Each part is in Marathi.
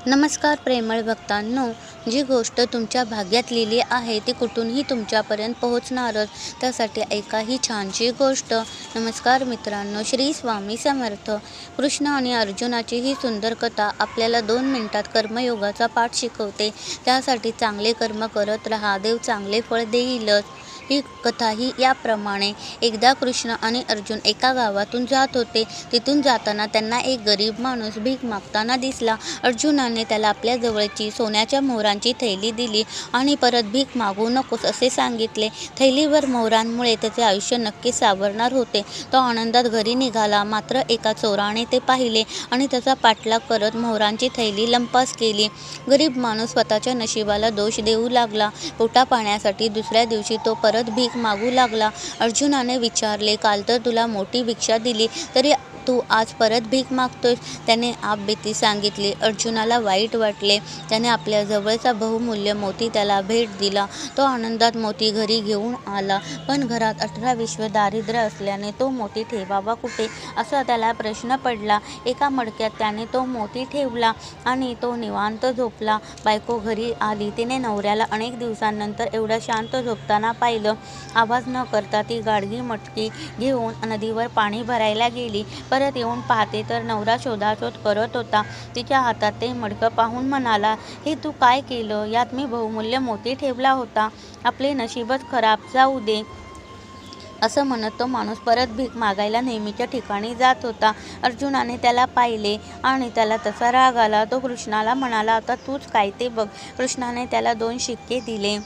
नमस्कार प्रेमळ भक्तांनो, जी गोष्ट तुमच्या भाग्यात लिहिली आहे ती कुठूनही तुमच्यापर्यंत पोहोचणारच. त्यासाठी ऐका ही छानशी गोष्ट. नमस्कार मित्रांनो, श्री स्वामी समर्थ. कृष्ण आणि अर्जुनाची ही सुंदर कथा आपल्याला 2 मिनिटात कर्मयोगाचा पाठ शिकवते. त्यासाठी चांगले कर्म करत राहा, देव चांगले फळ देईलच. ही कथाही याप्रमाणे. एकदा कृष्ण आणि अर्जुन एका गावातून जात होते. तिथून जाताना त्यांना एक गरीब माणूस भीक मागताना दिसला. अर्जुनाने त्याला आपल्या जवळची सोन्याच्या मोहरांची थैली दिली आणि परत भीक मागू नकोस असे सांगितले. थैलीवर मोहरांमुळे त्याचे आयुष्य नक्कीच सावरणार होते. तो आनंदात घरी निघाला. मात्र एका चोराने ते पाहिले आणि त्याचा पाठलाग करत मोहरांची थैली लंपास केली. गरीब माणूस स्वतःच्या नशिबाला दोष देऊ लागला. पोटापाण्यासाठी दुसऱ्या दिवशी तो परत भीक मागू लागला. अर्जुनाने विचारले, काल तर तुला मोठी भिक्षा दिली, तरी तू आज परत भीक मागतोयस? त्याने आपबीती सांगितली. अर्जुनाला वाईट वाटले. त्याने आपल्या जवळचा बहुमूल्य मोती त्याला भेट दिला. तो आनंदात मोती घरी घेऊन आला. पण घरात 18 विश्व दारिद्र्य असल्याने तो मोती ठेवावा कुठे असा त्याला प्रश्न पडला. एका मडक्यात त्याने तो मोती ठेवला आणि तो निवांत झोपला. बायको घरी आली. तिने नवऱ्याला अनेक दिवसांनंतर एवढं शांत झोपताना पाहिलं. आवाज न करता ती गाडगी मटकी घेऊन नदीवर पाणी भरायला गेली. परत येऊन पाहते तर नवरा शोधाशोध करत होता. तिच्या हातात ते मडकं पाहून म्हणाला, हे तू काय केलं? यात मी बहुमूल्य मोती ठेवला होता. आपले नशीबच खराब जाऊ दे. असं म्हणत तो माणूस परत भीक मागायला नेहमीच्या ठिकाणी जात होता. अर्जुनाने त्याला पाहिले आणि त्याला तसा राग आला. तो कृष्णाला म्हणाला, आता तूच काय ते बघ. कृष्णाने त्याला 2 शिक्के दिले.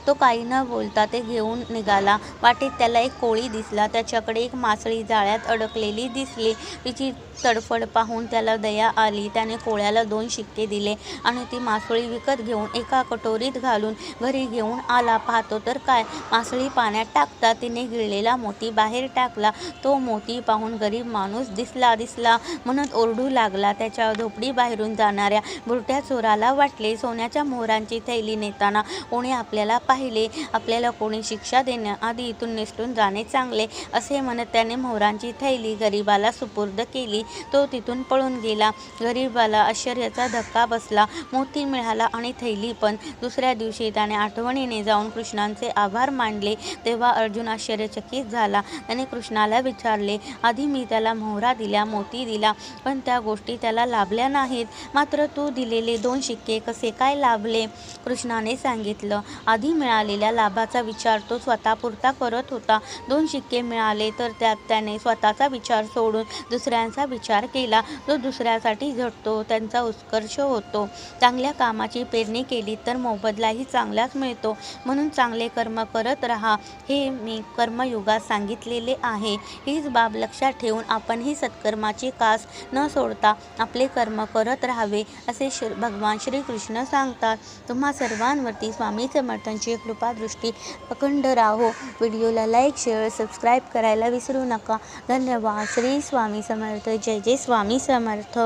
तो काही न बोलता ते घेऊन निघाला. वाटेत त्याला एक कोळी दिसला. त्याच्याकडे एक मासळी जाळ्यात अडकलेली दिसली. तिची तडफड पाहून त्याला दया आली. त्याने कोळ्याला 2 शिक्के दिले आणि ती मासळी विकत घेऊन एका कटोरीत घालून घरी घेऊन आला. पाहतो तर काय, मासळी पाण्यात टाकता तिने गिळलेला मोती बाहेर टाकला. तो मोती पाहून गरीब माणूस दिसला म्हणत ओरडू लागला. त्याच्या झोपडीबाहेरून जाणाऱ्या बुरट्या चोराला वाटले, सोन्याच्या मोहरांची थैली नेताना कोणी आपल्याला पाहिले. आपल्याला कोणी शिक्षा देण्याआधी इथून निसटून जाणे चांगले असे म्हणत त्याने मोहरांची थैली गरीबाला सुपूर्द केली. तो तिथून पळून गेला. गरीबाला आश्चर्याचा धक्का बसला. मोती मिळाला आणि थैली पण. दुसऱ्या दिवशी त्याने आठवणीने जाऊन कृष्णांचे आभार मानले. तेव्हा अर्जुन आश्चर्यचकित झाला. त्याने कृष्णाला विचारले, आधी मी त्याला मोहरा दिल्या, मोती दिला, पण त्या गोष्टी त्याला लाभल्या नाहीत. मात्र तू दिलेले 2 शिक्के कसे काय लाभले? कृष्णाने सांगितलं, आधी मिळालेल्या लाभाचा विचार तो स्वतःपुरता करत होता. 2 शिक्के मिळाले तर त्यात त्याने स्वतःचा विचार सोडून दुसऱ्यांचा विचार केला. जो दुसऱ्यासाठी झटतो त्यांचा उत्कर्ष होतो. चांगल्या कामाची पेरणी केली तर मोबदलाही चांगलाच मिळतो. म्हणून चांगले कर्म करत राहा, हे मी कर्मयुगात सांगितलेले आहे. हीच बाब लक्षात ठेवून आपणही सत्कर्माची कास न सोडता आपले कर्म करत राहावे असे भगवान श्रीकृष्ण सांगतात. तुम्हा सर्वांवरती स्वामी समर्थांची कृपादृष्टी अखंड राहो. व्हिडिओला लाईक, शेअर, सबस्क्राईब करायला विसरू नका. धन्यवाद. श्री स्वामी समर्थ. जय जय स्वामी समर्थ.